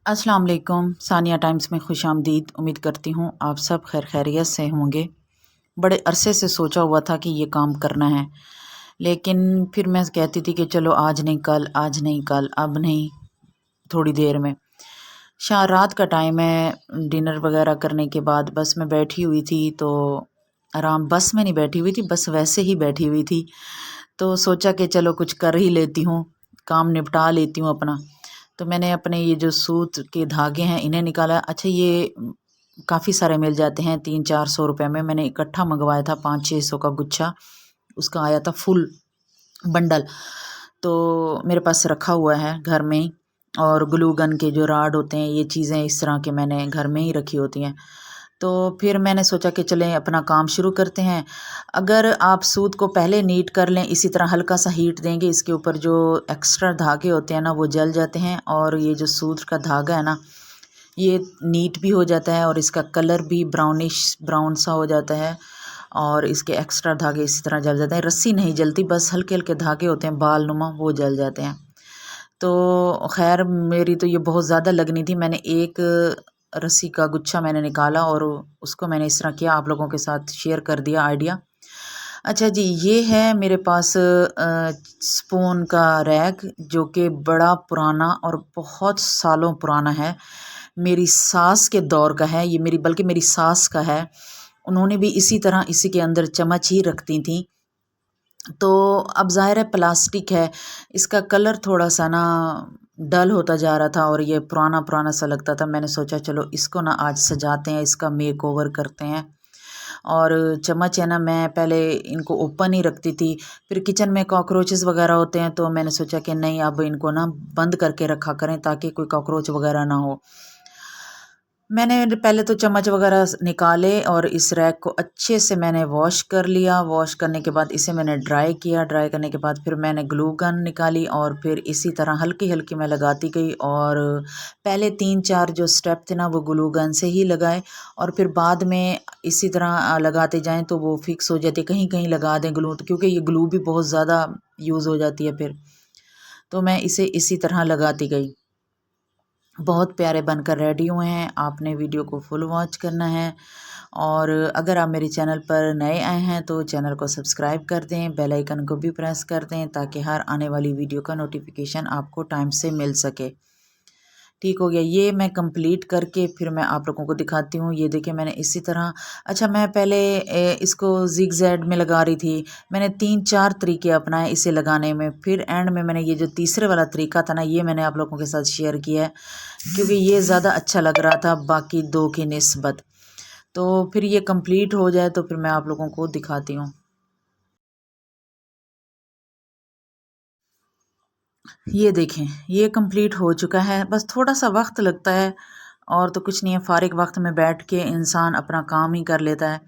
अस्सलाम वालेकुम। सानिया टाइम्स में खुश आमदीद। उम्मीद करती हूँ आप सब खैर खैरियत से होंगे। बड़े अरसे से सोचा हुआ था कि ये काम करना है, लेकिन फिर मैं कहती थी कि चलो आज नहीं कल, आज नहीं कल, अब नहीं थोड़ी देर में। रात का टाइम है, डिनर वगैरह करने के बाद बस मैं बैठी हुई थी तो आराम, बस में नहीं बैठी हुई थी, बस वैसे ही बैठी हुई थी। तो सोचा कि चलो कुछ कर ही लेती हूँ, काम निपटा लेती हूँ अपना। तो मैंने अपने ये जो सूत के धागे हैं इन्हें निकाला। अच्छा, ये काफ़ी सारे मिल जाते हैं 300-400 रुपये में। मैंने इकट्ठा मंगवाया था 500-600 का गुच्छा, उसका आया था फुल बंडल। तो मेरे पास रखा हुआ है घर में ही। और ग्लू गन के जो राड होते हैं, ये चीज़ें इस तरह के मैंने घर में ही रखी होती हैं। तो फिर मैंने सोचा कि चलें अपना काम शुरू करते हैं। अगर आप सूत को पहले नीट कर लें, इसी तरह हल्का सा हीट देंगे, इसके ऊपर जो एक्स्ट्रा धागे होते हैं ना वो जल जाते हैं, और ये जो सूत का धागा है ना ये नीट भी हो जाता है और इसका कलर भी ब्राउनिश ब्राउन सा हो जाता है। और इसके एक्स्ट्रा धागे इसी तरह जल जाते हैं। रस्सी नहीं जलती, बस हल्के हल्के धागे होते हैं बाल नुमा, वो जल जाते हैं। तो खैर मेरी तो ये बहुत ज़्यादा लगनी थी। मैंने एक रस्सी का गुच्छा मैंने निकाला और उसको मैंने इस तरह किया, आप लोगों के साथ शेयर कर दिया आइडिया। अच्छा जी, ये है मेरे पास स्पून का रैक, जो कि बड़ा पुराना और बहुत सालों पुराना है। मेरी सास के दौर का है ये, मेरी बल्कि मेरी सास का है। उन्होंने भी इसी तरह इसी के अंदर चम्मच ही रखती थी। तो अब ज़ाहिर है प्लास्टिक है, इसका कलर थोड़ा सा ना डल होता जा रहा था और ये पुराना पुराना सा लगता था। मैंने सोचा चलो इसको ना आज सजाते हैं, इसका मेक ओवर करते हैं। और चम्मच है ना, मैं पहले इनको ओपन ही रखती थी, फिर किचन में कॉकरोचेस वगैरह होते हैं तो मैंने सोचा कि नहीं, अब इनको ना बंद करके रखा करें ताकि कोई कॉकरोच वगैरह ना हो। मैंने पहले तो चम्मच वगैरह निकाले और इस रैक को अच्छे से मैंने वॉश कर लिया। वॉश करने के बाद इसे मैंने ड्राई किया। ड्राई करने के बाद फिर मैंने ग्लू गन निकाली और फिर इसी तरह हल्की हल्की मैं लगाती गई। और पहले 3-4 जो स्टेप थे ना वो ग्लू गन से ही लगाए, और फिर बाद में इसी तरह लगाते जाएं तो वो फिक्स हो जाती है। कहीं कहीं लगा दें ग्लू, तो क्योंकि ये ग्लू भी बहुत ज़्यादा यूज़ हो जाती है फिर। तो मैं इसे इसी तरह लगाती गई। बहुत प्यारे बनकर रेडी हुए हैं। आपने वीडियो को फुल वॉच करना है। और अगर आप मेरे चैनल पर नए आए हैं तो चैनल को सब्सक्राइब कर दें, बेल आइकन को भी प्रेस कर दें ताकि हर आने वाली वीडियो का नोटिफिकेशन आपको टाइम से मिल सके। ठीक हो गया, ये मैं कंप्लीट करके फिर मैं आप लोगों को दिखाती हूँ। ये देखिए मैंने इसी तरह, अच्छा मैं पहले इसको जिग जैग में लगा रही थी। मैंने 3-4 तरीके अपनाए इसे लगाने में, फिर एंड में मैंने ये जो तीसरे वाला तरीका था ना ये मैंने आप लोगों के साथ शेयर किया है, क्योंकि ये ज़्यादा अच्छा लग रहा था बाकी दो की निस्बत। तो फिर ये कंप्लीट हो जाए तो फिर मैं आप लोगों को दिखाती हूँ। ये देखें, ये कंप्लीट हो चुका है। बस थोड़ा सा वक्त लगता है और तो कुछ नहीं है। फारिग वक्त में बैठ के इंसान अपना काम ही कर लेता है।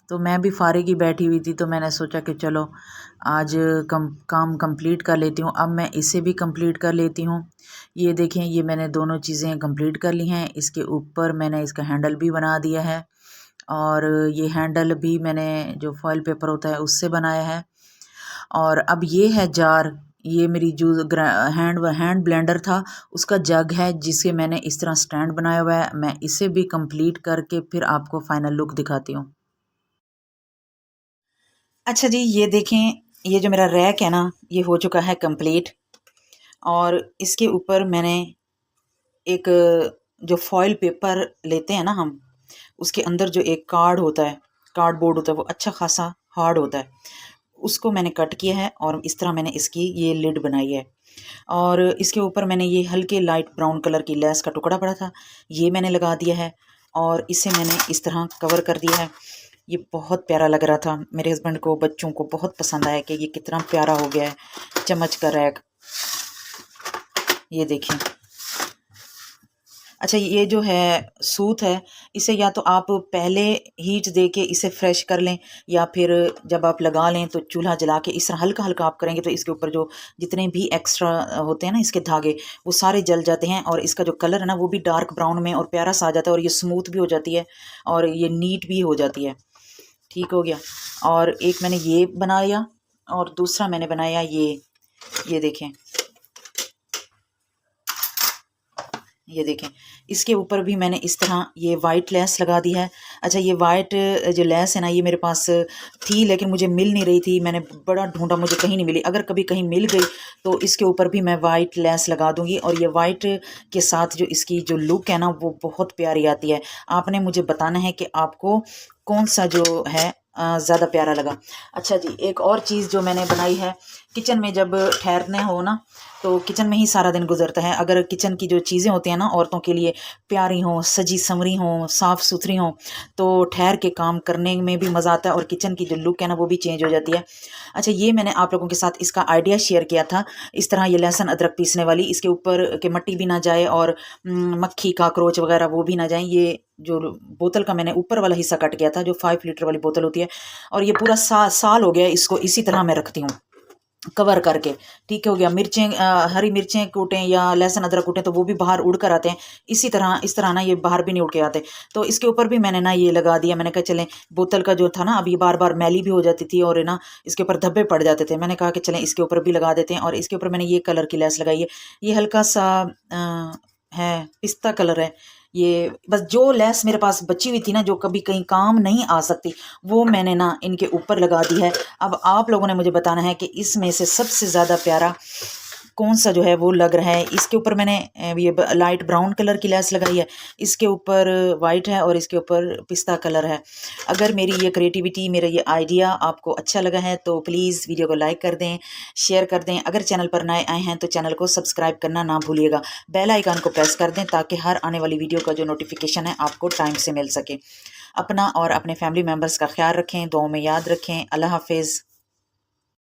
तो मैं भी फारिग ही बैठी हुई थी तो मैंने सोचा कि चलो आज काम कंप्लीट कर लेती हूँ। अब मैं इसे भी कंप्लीट कर लेती हूँ। ये देखें, ये मैंने दोनों चीज़ें कंप्लीट कर ली हैं। इसके ऊपर मैंने इसका हैंडल भी बना दिया है, और ये हैंडल भी मैंने जो फॉइल पेपर होता है उससे बनाया है। और अब ये है जार, ये मेरी जो हैंड ब्लेंडर था उसका जग है, जिसे मैंने इस तरह स्टैंड बनाया हुआ है। मैं इसे भी कंप्लीट करके फिर आपको फाइनल लुक दिखाती हूँ। अच्छा जी, ये देखें, ये जो मेरा रैक है ना ये हो चुका है कंप्लीट। और इसके ऊपर मैंने एक जो फॉइल पेपर लेते हैं ना हम, उसके अंदर जो एक कार्ड होता है, कार्डबोर्ड होता है, वो अच्छा खासा हार्ड होता है, उसको मैंने कट किया है और इस तरह मैंने इसकी ये लिड बनाई है। और इसके ऊपर मैंने ये हल्के लाइट ब्राउन कलर की लेस का टुकड़ा पड़ा था, ये मैंने लगा दिया है और इसे मैंने इस तरह कवर कर दिया है। ये बहुत प्यारा लग रहा था, मेरे हस्बैंड को, बच्चों को बहुत पसंद आया कि ये कितना प्यारा हो गया है चम्मच का रैक। ये देखिए। अच्छा, ये जो है सूत है, इसे या तो आप पहले हीट दे के इसे फ्रेश कर लें, या फिर जब आप लगा लें तो चूल्हा जला के इस तरह हल्का हल्का आप करेंगे तो इसके ऊपर जो जितने भी एक्स्ट्रा होते हैं ना इसके धागे, वो सारे जल जाते हैं और इसका जो कलर है ना वो भी डार्क ब्राउन में और प्यारा सा आ जाता है, और ये स्मूथ भी हो जाती है और ये नीट भी हो जाती है। ठीक हो गया। और एक मैंने ये बनाया और दूसरा मैंने बनाया ये देखें। ये देखें, इसके ऊपर भी मैंने इस तरह ये वाइट लेस लगा दी है। अच्छा, ये वाइट जो लेस है ना, ये मेरे पास थी लेकिन मुझे मिल नहीं रही थी, मैंने बड़ा ढूंढा, मुझे कहीं नहीं मिली। अगर कभी कहीं मिल गई तो इसके ऊपर भी मैं वाइट लेस लगा दूंगी, और ये वाइट के साथ जो इसकी जो लुक है ना वो बहुत प्यारी आती है। आपने मुझे बताना है कि आपको कौन सा जो है ज़्यादा प्यारा लगा। अच्छा जी, एक और चीज़ जो मैंने बनाई है, किचन में जब ठहरने हो ना तो किचन में ही सारा दिन गुजरता है। अगर किचन की जो चीज़ें होती हैं ना औरतों के लिए प्यारी हों, सजी संवरी हों, साफ़ सुथरी हों, तो ठहर के काम करने में भी मज़ा आता है और किचन की जो लुक है ना वो भी चेंज हो जाती है। अच्छा, ये मैंने आप लोगों के साथ इसका आइडिया शेयर किया था। इस तरह ये लहसुन अदरक पीसने वाली, इसके ऊपर के मट्टी भी ना जाए और मक्खी काकरोच वगैरह वो भी ना जाए। ये जो बोतल का मैंने ऊपर वाला हिस्सा कट गया था, जो 5 लीटर वाली बोतल होती है, और ये पूरा साल हो गया इसको इसी तरह मैं रखती हूँ कवर करके। ठीक हो गया। मिर्चें हरी मिर्चें कूटें या लहसुन अदरक कूटें तो वो भी बाहर उड़ कर आते हैं। इसी तरह इस तरह ना ये बाहर भी नहीं उड़ के आते। तो इसके ऊपर भी मैंने ना ये लगा दिया। मैंने कहा चलें, बोतल का जो था ना अब ये बार बार मैली भी हो जाती थी और ना इसके ऊपर धब्बे पड़ जाते थे। मैंने कहा कि चलें इसके ऊपर भी लगा देते हैं, और इसके ऊपर मैंने ये कलर की लेस लगाई है। ये हल्का सा है, पिस्ता कलर है। ये बस जो लेस मेरे पास बची हुई थी ना, जो कभी कहीं काम नहीं आ सकती, वो मैंने ना इनके ऊपर लगा दी है। अब आप लोगों ने मुझे बताना है कि इसमें से सबसे ज़्यादा प्यारा कौन सा जो है वो लग रहा है। इसके ऊपर मैंने ये लाइट ब्राउन कलर की लेस लगाई है, इसके ऊपर वाइट है और इसके ऊपर पिस्ता कलर है। अगर मेरी ये क्रिएटिविटी, मेरा ये आइडिया आपको अच्छा लगा है तो प्लीज़ वीडियो को लाइक कर दें, शेयर कर दें। अगर चैनल पर नए आए हैं तो चैनल को सब्सक्राइब करना ना भूलिएगा। बेल आइकन को प्रेस कर दें ताकि हर आने वाली वीडियो का जो नोटिफिकेशन है आपको टाइम से मिल सके। अपना और अपने फैमिली मेम्बर्स का ख्याल रखें, दुआओं में याद रखें। अल्लाह हाफिज़।